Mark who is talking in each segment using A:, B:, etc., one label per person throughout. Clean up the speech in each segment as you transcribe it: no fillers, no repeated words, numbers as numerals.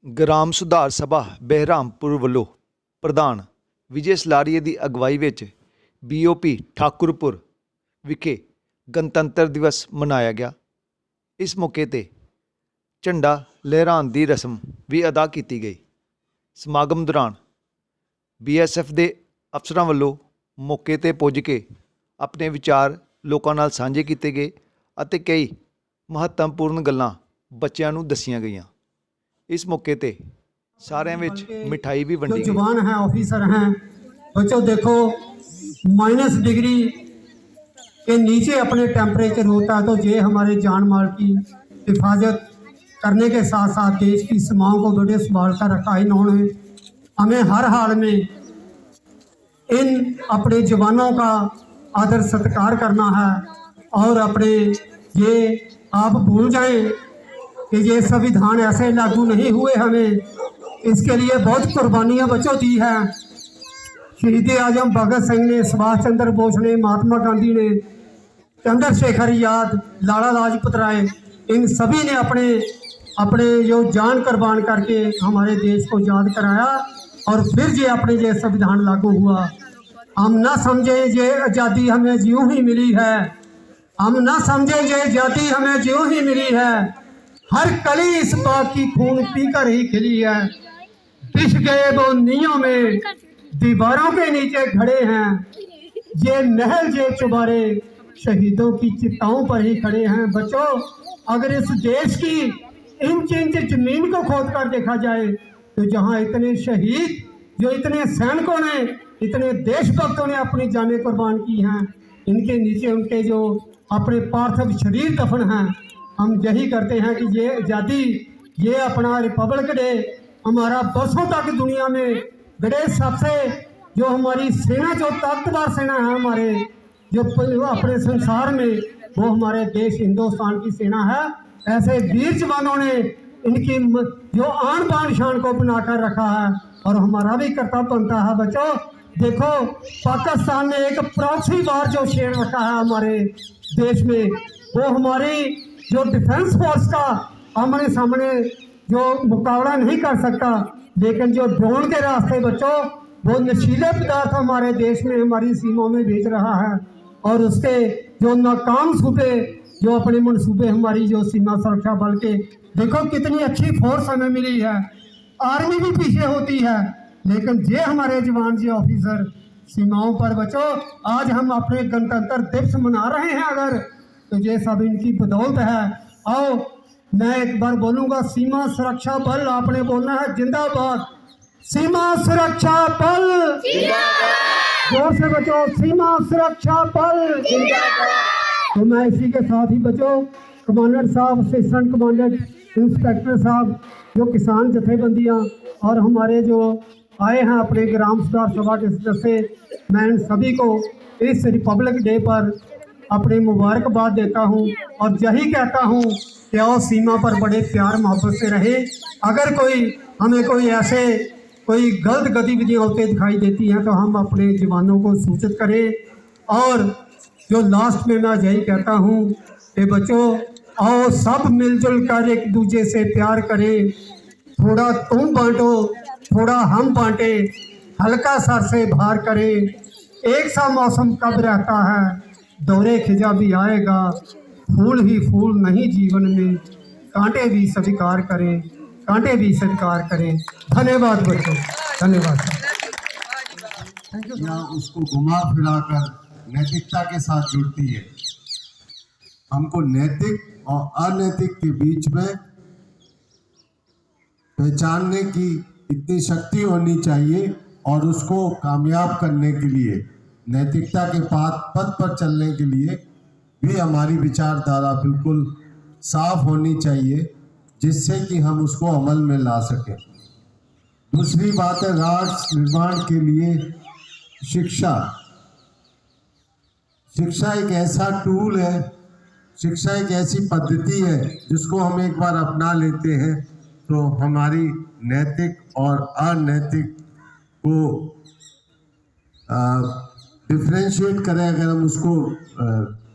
A: ग्राम सुधार सभा बहरामपुर ਵੱਲੋਂ ਪ੍ਰਧਾਨ ਵਿਜੇ ਸਲਾਰੀਏ ਦੀ ਅਗਵਾਈ ਵਿੱਚ BOP ਠਾਕੁਰਪੁਰ ਵਿਖੇ ਗਣਤੰਤਰ ਦਿਵਸ ਮਨਾਇਆ ਗਿਆ। ਇਸ ਮੌਕੇ ਤੇ ਝੰਡਾ ਲਹਿਰਾਉਣ ਦੀ ਰਸਮ ਵੀ ਅਦਾ ਕੀਤੀ ਗਈ। ਸਮਾਗਮ ਦੌਰਾਨ BSF ਦੇ ਅਫਸਰਾਂ ਵੱਲੋਂ ਮੌਕੇ ਤੇ ਪੁੱਜ ਕੇ ਆਪਣੇ ਵਿਚਾਰ ਲੋਕਾਂ ਨਾਲ ਸਾਂਝੇ ਕੀਤੇ ਗਏ ਅਤੇ ਕਈ ਮਹੱਤਵਪੂਰਨ ਗੱਲਾਂ ਬੱਚਿਆਂ ਨੂੰ ਦੱਸੀਆਂ ਗਈਆਂ। इस मौके ते सारे विच मिठाई भी वंडी गई।
B: जवान हैं, ऑफिसर हैं, बच्चों देखो माइनस डिग्री के नीचे अपने टेम्परेचर होता है, तो ये हमारे जान माल की हिफाजत करने के साथ साथ देश की सीमाओं को बड़े संभाल कर रखा है इन्होंने। हमें हर हाल में इन अपने जवानों का आदर सत्कार करना है और अपने ये आप भूल जाएं कि ये संविधान ऐसे लागू नहीं हुए, हमें इसके लिए बहुत कुर्बानियां बच्चों दी हैं। शहीद आजम भगत सिंह ने, सुभाष चंद्र बोस ने, महात्मा गांधी ने, चंद्रशेखर आजाद, लाला लाजपत राय, इन सभी ने अपने अपने जो जान कुर्बान करके हमारे देश को याद कराया और फिर ये अपने ये संविधान लागू हुआ। हम ना समझे ये आज़ादी हमें ज्यों ही मिली है, हम ना समझे ये आज़ादी हमें ज्यों ही मिली है। हर कली इस बात की खून पीकर ही खिली है। पिस गए वो नीयों में, दीवारों के नीचे खड़े हैं। ये महल ये चुबारे शहीदों की चिताओं पर ही खड़े हैं। बच्चों, अगर इस देश की इंच इंच जमीन को खोद कर देखा जाए तो जहाँ इतने शहीद, जो इतने सैनिकों ने, इतने देशभक्तों ने अपनी जानें कुर्बान की हैं, इनके नीचे उनके जो अपने पार्थिव शरीर दफन हैं। हम यही करते हैं कि ये आज़ादी, ये अपना रिपब्लिक डे हमारा बरसों तक दुनिया में बड़े सबसे जो हमारी सेना, जो ताकतवर सेना है हमारे, जो अपने संसार में, वो हमारे देश हिंदुस्तान की सेना है। ऐसे वीर जवानों ने इनकी जो आन बान शान को बनाकर रखा है और हमारा भी कर्तव्य बनता है। बच्चों देखो, पाकिस्तान ने एक प्रॉक्सी वार जो छेड़ रखा है हमारे देश में, वो हमारी जो डिफेंस फोर्स का आमने सामने जो मुकाबला नहीं कर सकता, लेकिन जो ड्रोन के रास्ते बच्चों वो नशीले पदार्थ हमारे देश में, हमारी सीमाओं में भेज रहा है और उसके जो नाकाम सूबे, जो अपने मनसूबे हमारी जो सीमा सुरक्षा बल के, देखो कितनी अच्छी फोर्स हमें मिली है। आर्मी भी पीछे होती है, लेकिन ये हमारे जवान जी ऑफिसर सीमाओं पर बच्चों, आज हम अपने गणतंत्र दिवस मना रहे हैं अगर, तो ये सब इनकी बदौलत है। आओ मैं एक बार बोलूँगा, सीमा सुरक्षा बल, आपने बोलना है जिंदाबाद। सीमा सुरक्षा बल जोर से बचो, सीमा सुरक्षा बल। तो मैं इसी के साथ ही बचो, कमांडर साहब, असिस्टेंट कमांडर, इंस्पेक्टर साहब, जो किसान जथेबंदियाँ और हमारे जो आए हैं अपने ग्राम सुधार सभा के सदस्य, मैं इन सभी को इस रिपब्लिक डे पर अपनी मुबारकबाद देता हूँ और यही कहता हूँ कि आओ सीमा पर बड़े प्यार मोहब्बत से रहे। अगर कोई हमें कोई ऐसे कोई गलत गतिविधियाँ होते दिखाई देती हैं तो हम अपने जवानों को सूचित करें। और जो लास्ट में मैं यही कहता हूँ कि बच्चों आओ सब मिलजुल कर एक दूसरे से प्यार करें। थोड़ा तुम बांटो, थोड़ा हम बांटे, हल्का सर से भार करें। एक सा मौसम कब रहता है, दौरे खिजा भी आएगा, फूल ही फूल नहीं जीवन में, कांटे भी स्वीकार करें, कांटे भी स्वीकार करें। धन्यवाद बच्चों, धन्यवाद।
C: या उसको घुमा फिरा कर नैतिकता के साथ जुड़ती है। हमको नैतिक और अनैतिक के बीच में पहचानने की इतनी शक्ति होनी चाहिए और उसको कामयाब करने के लिए, नैतिकता के पथ पर चलने के लिए भी हमारी विचारधारा बिल्कुल साफ होनी चाहिए, जिससे कि हम उसको अमल में ला सकें। दूसरी बात है, राष्ट्र निर्माण के लिए शिक्षा। शिक्षा एक ऐसा टूल है, शिक्षा एक ऐसी पद्धति है जिसको हम एक बार अपना लेते हैं तो हमारी नैतिक और अनैतिक को डिफ्रेंशिएट करें, अगर हम उसको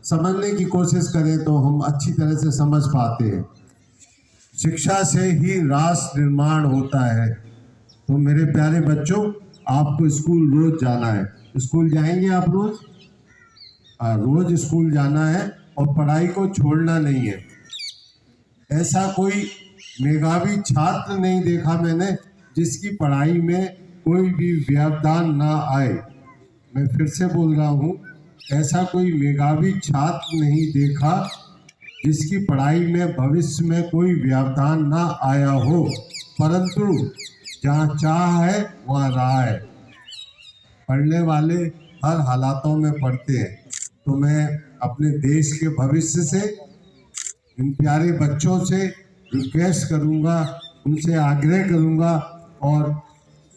C: समझने की कोशिश करें तो हम अच्छी तरह से समझ पाते हैं। शिक्षा से ही राष्ट्र निर्माण होता है। तो मेरे प्यारे बच्चों, आपको स्कूल रोज जाना है। स्कूल जाएंगे आप रोज? रोज स्कूल जाना है और पढ़ाई को छोड़ना नहीं है। ऐसा कोई मेधावी छात्र नहीं देखा मैंने जिसकी पढ़ाई में कोई भी व्यवधान ना आए। मैं फिर से बोल रहा हूँ, ऐसा कोई मेधावी छात्र नहीं देखा जिसकी पढ़ाई में भविष्य में कोई व्यवधान ना आया हो, परंतु जहाँ चाह है वहाँ राह है। पढ़ने वाले हर हालातों में पढ़ते हैं। तो मैं अपने देश के भविष्य से, इन प्यारे बच्चों से रिक्वेस्ट करूँगा, उनसे आग्रह करूँगा और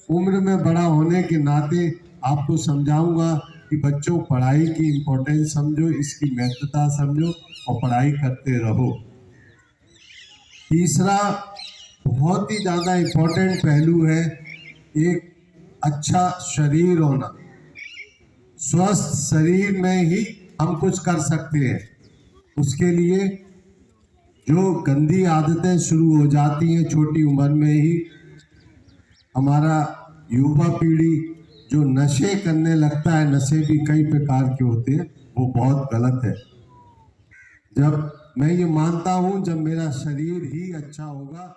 C: उम्र में बड़ा होने के नाते आपको समझाऊंगा कि बच्चों पढ़ाई की इम्पोर्टेंस समझो, इसकी महत्वता समझो और पढ़ाई करते रहो। तीसरा बहुत ही ज़्यादा इम्पोर्टेंट पहलू है एक अच्छा शरीर होना। स्वस्थ शरीर में ही हम कुछ कर सकते हैं। उसके लिए जो गंदी आदतें शुरू हो जाती हैं छोटी उम्र में ही, हमारा युवा पीढ़ी जो नशे करने लगता है, नशे भी कई प्रकार के होते हैं, वो बहुत गलत है। जब मैं ये मानता हूँ, जब मेरा शरीर ही अच्छा होगा